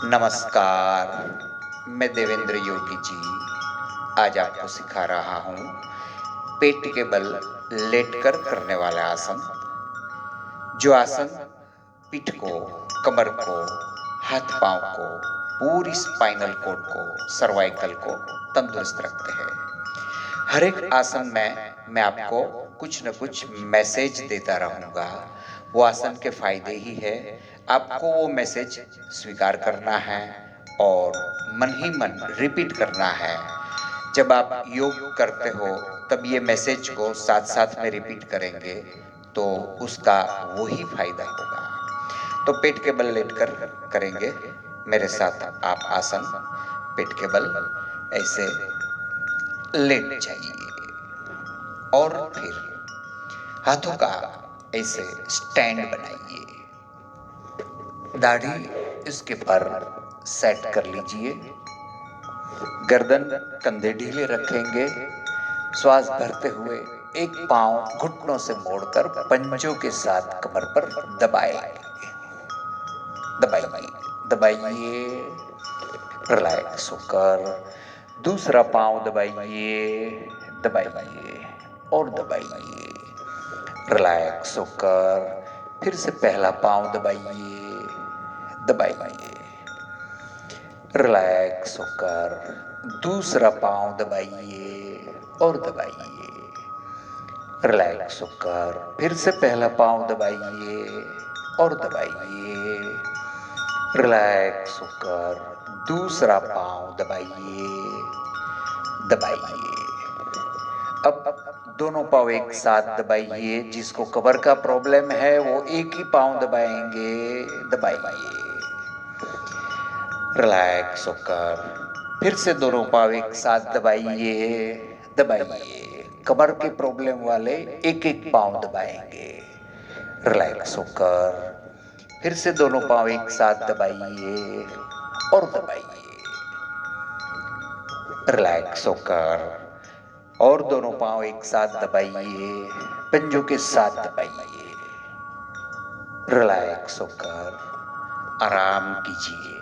नमस्कार, मैं देवेंद्र योगी जी आज आपको सिखा रहा हूँ पेट के बल लेटकर करने वाला आसन। जो आसन पीठ को, कमर को, हाथ पांव को, पूरी स्पाइनल कॉर्ड को, सर्वाइकल को तंदुरुस्त रखते हैं। हर एक आसन में मैं आपको कुछ न कुछ मैसेज देता रहूँगा। वो आसन के फायदे ही है, आपको वो मैसेज स्वीकार करना है और मन ही मन रिपीट करना है। जब आप योग करते हो तब ये मैसेज को साथ साथ में रिपीट करेंगे तो उसका वही फायदा होगा। तो पेट के बल लेटकर करेंगे मेरे साथ आप आसन। पेट के बल ऐसे लेट जाइए और फिर हाथों का ऐसे स्टैंड बनाइए। दाढ़ी इसके पर सेट कर लीजिए। गर्दन कंधे ढीले रखेंगे। श्वास भरते हुए एक पांव घुटनों से मोड़कर पंजों के साथ कमर पर दबाएंगे। दबाइए, दबाइए, रिलैक्स होकर दूसरा पांव दबाइए, दबाइए और दबाइए, रिलैक्स होकर फिर से पहला पांव दबाइए, दबाइए, रिलैक्स होकर दूसरा पांव दबाइए और दबाइए, रिलैक्स होकर फिर से पहला पांव दबाइए और दबाइए, रिलैक्स होकर दूसरा पांव दबाइए, दबाइए। अब दोनों पांव एक साथ दबाइए। जिसको कमर का प्रॉब्लम है वो एक ही पांव दबाएंगे, दबाइए, रिलैक्स होकर फिर से दोनों पांव एक साथ दबाइए, दबाइए। कमर के प्रॉब्लम वाले एक एक पांव दबाएंगे, रिलैक्स होकर फिर से दोनों पांव एक साथ दबाइए और दबाइए, रिलैक्स होकर और दोनों पांव एक साथ दबाइए, पंजों के साथ दबाइए, रिलैक्स होकर आराम कीजिए।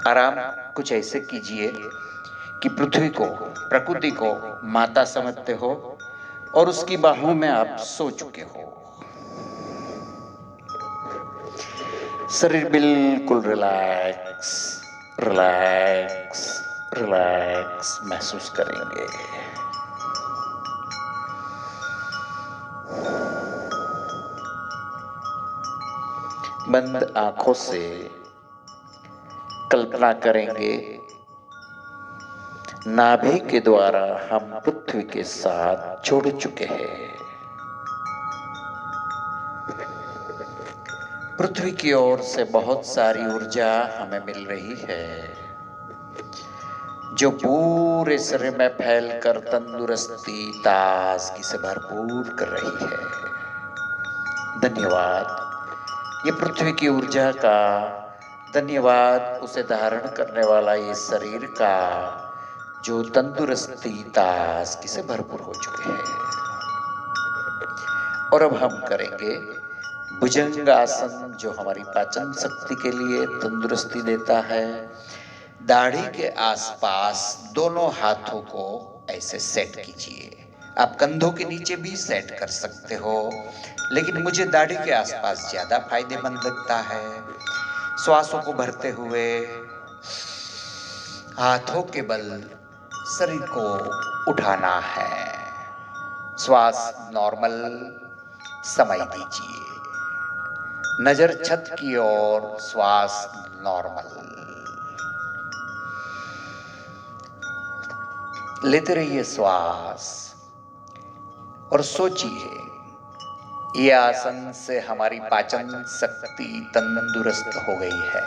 आराम कुछ ऐसे कीजिए कि पृथ्वी को, प्रकृति को माता समझते हो और उसकी बाहों में आप सो चुके हो। शरीर बिल्कुल रिलैक्स रिलैक्स रिलैक्स महसूस करेंगे। बंद आंखों से कल्पना करेंगे नाभि के द्वारा हम पृथ्वी के साथ जुड़ चुके हैं। पृथ्वी की ओर से बहुत सारी ऊर्जा हमें मिल रही है जो पूरे शरीर में फैलकर तंदुरुस्ती, ताजगी से भरपूर कर रही है। धन्यवाद ये पृथ्वी की ऊर्जा का, धन्यवाद उसे धारण करने वाला ये शरीर का जो तंदुरुस्ती, ताजगी से भरपूर हो चुके हैं। और अब हम करेंगे भुजंग आसन जो हमारी पाचन शक्ति के लिए तंदुरुस्ती देता है। दाढ़ी के आसपास दोनों हाथों को ऐसे सेट कीजिए। आप कंधों के नीचे भी सेट कर सकते हो, लेकिन मुझे दाढ़ी के आसपास ज्यादा फायदेमंद लगता है। श्वासों को भरते हुए हाथों के बल शरीर को उठाना है। श्वास नॉर्मल समय दीजिए। नजर छत की ओर, श्वास नॉर्मल लेते रहिए श्वास और सोचिए ये आसन से हमारी पाचन शक्ति तंदुरुस्त हो गई है।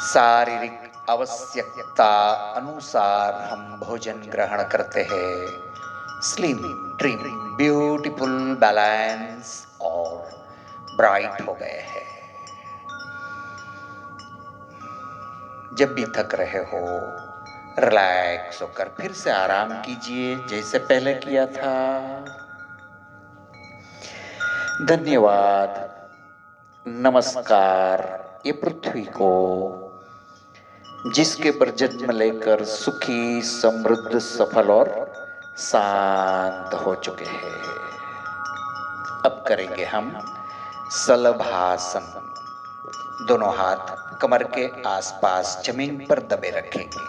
शारीरिक आवश्यकता अनुसार हम भोजन ग्रहण करते हैं। स्लिम, ट्रिम, ब्यूटीफुल, बैलेंस और ब्राइट हो गए हैं। जब भी थक रहे हो रिलैक्स होकर फिर से आराम कीजिए जैसे पहले किया था। धन्यवाद, नमस्कार। ये पृथ्वी को, जिसके पर जन्म लेकर सुखी, समृद्ध, सफल और शांत हो चुके हैं। अब करेंगे हम शलभासन। दोनों हाथ कमर के आसपास जमीन पर दबे रखेंगे।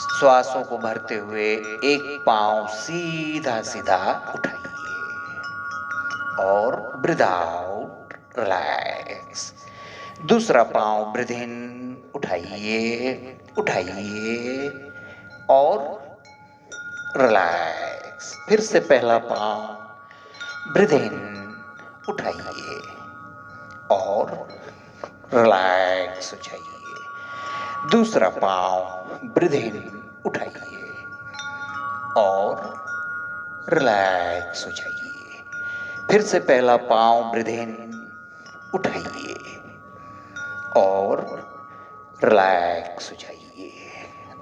श्वासों को भरते हुए एक पांव सीधा सीधा उठाइए और ब्रीथ आउट, रिलैक्स। दूसरा पांव ब्रीथ इन, उठाइए उठाइए और रिलैक्स। फिर से पहला पांव ब्रीथ इन, उठाइए और रिलैक्स हो जाइए। दूसरा पांव ब्रीथ इन, उठाइए और रिलैक्स हो जाइए। फिर से पहला पांव ब्रीथ इन, उठाइए और रिलैक्स हो जाइए।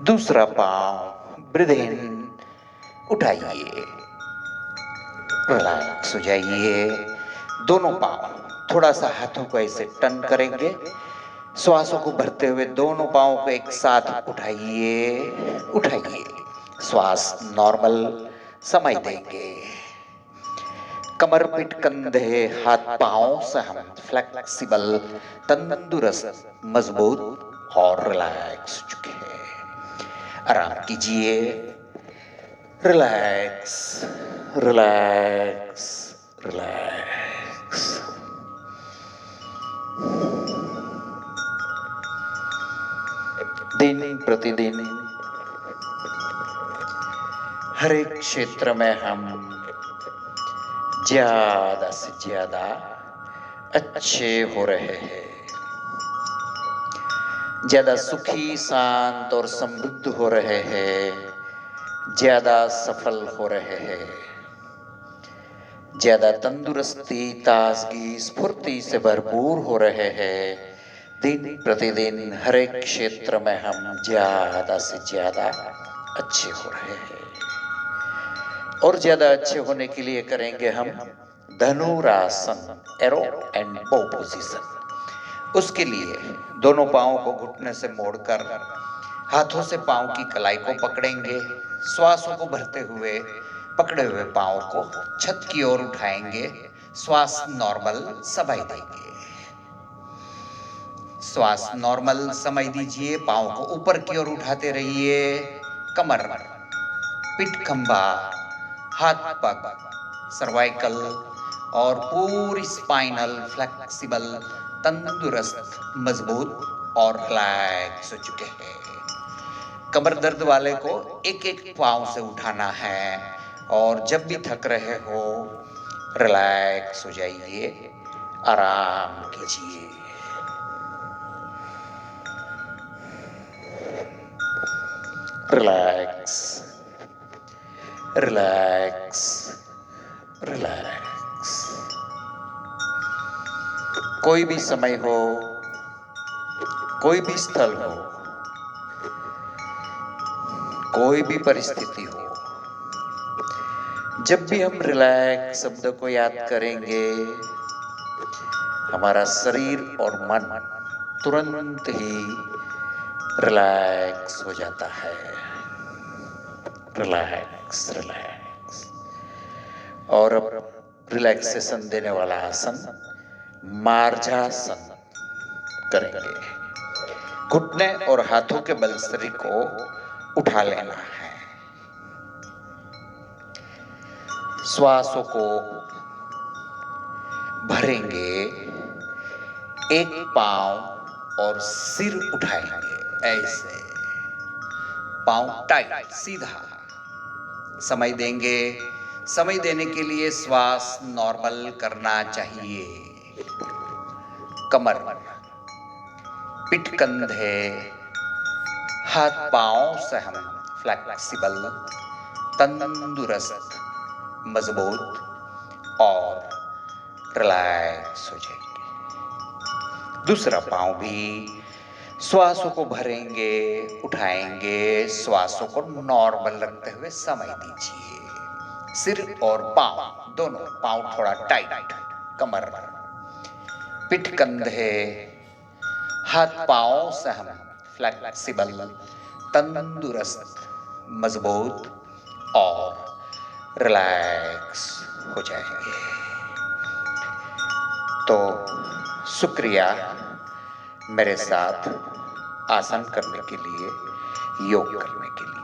दूसरा पांव ब्रीथ इन, उठाइए, रिलैक्स हो जाइए। दोनों पांव थोड़ा सा हाथों को ऐसे टर्न करेंगे। श्वासों को भरते हुए दोनों पांवों को एक साथ उठाइए उठाइए। श्वास नॉर्मल समय देंगे। कमर, पीठ, कंधे, हाथ पांव से हम फ्लेक्सिबल, तंदुरुस्त, मजबूत और रिलैक्स हो चुके हैं। आराम कीजिए। Relax relax relax. दिन प्रतिदिन हर एक क्षेत्र में हम ज्यादा से ज्यादा अच्छे हो रहे हैं, ज्यादा सुखी, शांत और समृद्ध हो रहे हैं, ज्यादा सफल हो रहे हैं, ज्यादा तंदुरुस्ती, ताजगी, स्फूर्ति से भरपूर हो रहे हैं। दिन प्रतिदिन हर एक क्षेत्र में हम ज्यादा से ज्यादा अच्छे हो रहे हैं और ज्यादा अच्छे होने के लिए करेंगे हम धनुरासन, एरो एंड बो पोजीशन। उसके लिए दोनों पांवों को घुटने से मोड़कर हाथों से पांव की कलाई को पकड़ेंगे। श्वासों को भरते हुए पकड़े हुए पांव को छत की ओर उठाएंगे। श्वास नॉर्मल समय देंगे। श्वास नॉर्मल समय दीजिए। पांव को ऊपर की ओर उठाते रहिए। कमर, पीठ, खंभा, हाथ, पग, सर्वाइकल और पूरी स्पाइनल फ्लेक्सिबल, तंदुरुस्त, मजबूत और रिलैक्स हो चुके हैं। कमर दर्द वाले को एक एक पांव से उठाना है और जब भी थक रहे हो रिलैक्स हो जाइए, आराम कीजिए। Relax relax relax. कोई भी समय हो, कोई भी स्थल हो, कोई भी परिस्थिति हो, जब भी हम रिलैक्स शब्द को याद करेंगे, हमारा शरीर और मन तुरंत ही रिलैक्स हो जाता है। Relax relax. और अब रिलैक्सेशन देने वाला आसन मार्जासन करेंगे। घुटने और हाथों के बल शरीर को उठा लेना है। श्वासों को भरेंगे। एक पांव और सिर उठाएंगे ऐसे, पांव टाइट सीधा। समय देंगे। समय देने के लिए श्वास नॉर्मल करना चाहिए। कमर, पीठ, कंधे, हाथ पांव से हम फ्लेक्सिबल, तंदुरुस्त, मजबूत और रिलैक्स हो जाएंगे। दूसरा पांव भी श्वासों को भरेंगे, उठाएंगे। श्वासों को नॉर्मल रखते हुए समय दीजिए। सिर और पांव दोनों, पांव थोड़ा टाइट। कमर, पीठ, कंधे, हाथ पांवों से हम फ्लेक्सिबल, तंदुरुस्त, मजबूत और रिलैक्स हो जाएंगे। तो शुक्रिया मेरे साथ आसन करने के लिए, योग करने के लिए।